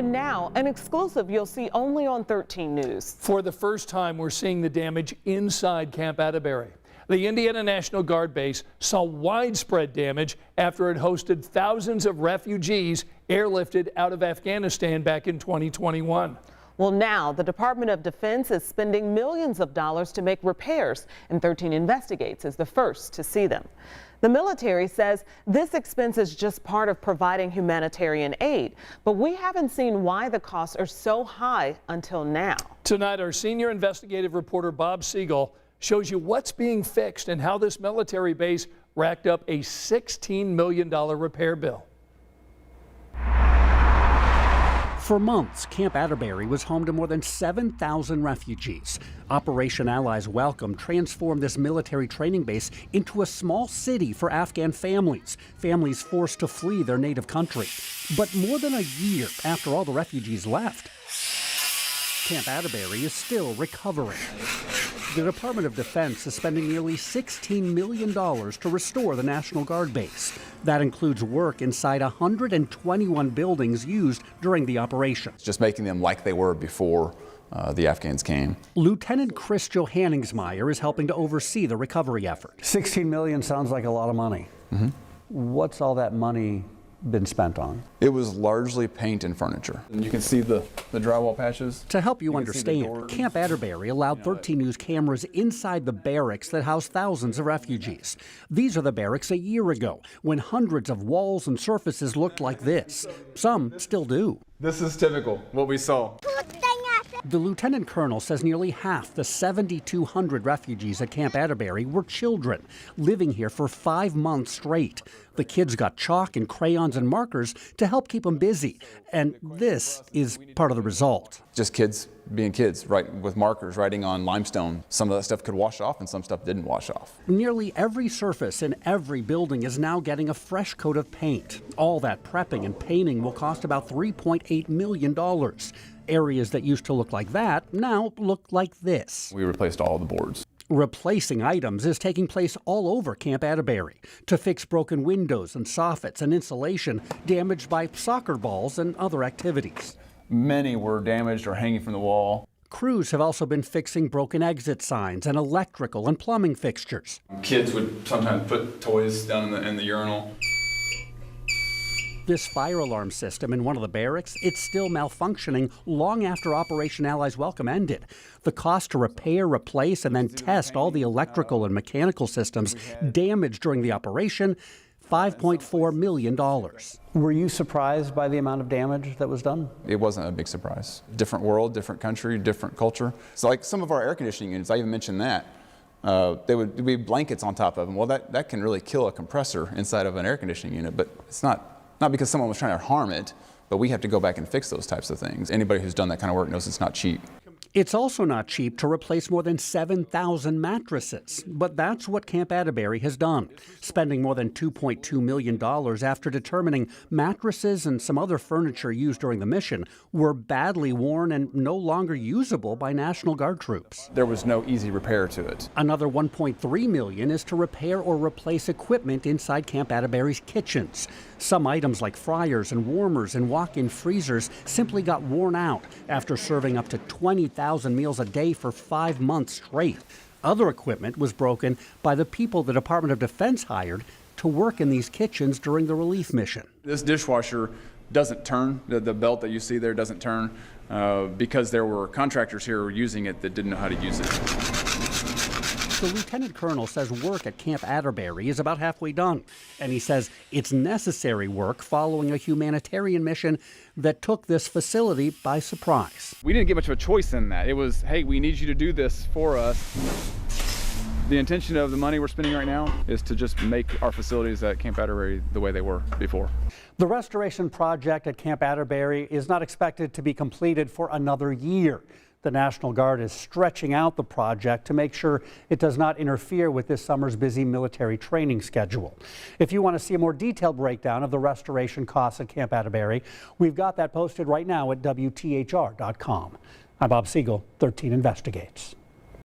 And now, an exclusive you'll see only on 13 News. For the first time, we're seeing the damage inside Camp Atterbury. The Indiana National Guard base saw widespread damage after it hosted thousands of refugees airlifted out of Afghanistan back in 2021. Well, now the Department of Defense is spending millions of dollars to make repairs, and 13 Investigates is the first to see them. The military says this expense is just part of providing humanitarian aid, but we haven't seen why the costs are so high until now. Tonight, our senior investigative reporter Bob Siegel shows you what's being fixed and how this military base racked up a $16 million repair bill. For months, Camp Atterbury was home to more than 7,000 refugees. Operation Allies Welcome transformed this military training base into a small city for Afghan families forced to flee their native country. But more than a year after all the refugees left, Camp Atterbury is still recovering. The Department of Defense is spending nearly $16 million to restore the National Guard base. That includes work inside 121 buildings used during the operation. Just making them like they were before the Afghans came. Lieutenant Chris Johanningsmeyer is helping to oversee the recovery effort. $16 million sounds like a lot of money. Mm-hmm. What's all that money been spent on? It was largely paint and furniture. And you can see the drywall patches. To help you understand, Camp Atterbury allowed 13 News cameras inside the barracks that house thousands of refugees. These are the barracks a year ago, when hundreds of walls and surfaces looked like this. Some still do. This is typical, what we saw. The lieutenant colonel says nearly half the 7,200 refugees at Camp Atterbury were children, living here for 5 months straight. The kids got chalk and crayons and markers to help keep them busy. And this is part of the result. Just kids being kids, right, with markers, writing on limestone. Some of that stuff could wash off and some stuff didn't wash off. Nearly every surface in every building is now getting a fresh coat of paint. All that prepping and painting will cost about $3.8 million. Areas that used to look like that now look like this. We replaced all the boards. Replacing items is taking place all over Camp Atterbury to fix broken windows and soffits and insulation damaged by soccer balls and other activities. Many were damaged or hanging from the wall. Crews have also been fixing broken exit signs and electrical and plumbing fixtures. Kids would sometimes put toys down in the urinal. This fire alarm system in one of the barracks, it's still malfunctioning long after Operation Allies Welcome ended. The cost to repair, replace, and then test all the electrical and mechanical systems damaged during the operation, $5.4 million. Were you surprised by the amount of damage that was done? It wasn't a big surprise. Different world, different country, different culture. So like some of our air conditioning units, I even mentioned that. There would be blankets on top of them. Well, that can really kill a compressor inside of an air conditioning unit, but it's not because someone was trying to harm it, but we have to go back and fix those types of things. Anybody who's done that kind of work knows it's not cheap. It's also not cheap to replace more than 7,000 mattresses, but that's what Camp Atterbury has done, spending more than $2.2 million after determining mattresses and some other furniture used during the mission were badly worn and no longer usable by National Guard troops. There was no easy repair to it. Another $1.3 million is to repair or replace equipment inside Camp Atterbury's kitchens. Some items like fryers and warmers and walk-in freezers simply got worn out after serving up to 20,000 meals a day for 5 months straight. Other equipment was broken by the people the Department of Defense hired to work in these kitchens during the relief mission. This dishwasher doesn't turn. The belt that you see there doesn't turn because there were contractors here using it that didn't know how to use it. The lieutenant colonel says work at Camp Atterbury is about halfway done, and he says it's necessary work following a humanitarian mission that took this facility by surprise. We didn't get much of a choice in that. It was, hey, we need you to do this for us. The intention of the money we're spending right now is to just make our facilities at Camp Atterbury the way they were before. The restoration project at Camp Atterbury is not expected to be completed for another year. The National Guard is stretching out the project to make sure it does not interfere with this summer's busy military training schedule. If you want to see a more detailed breakdown of the restoration costs at Camp Atterbury, we've got that posted right now at WTHR.com. I'm Bob Siegel, 13 Investigates.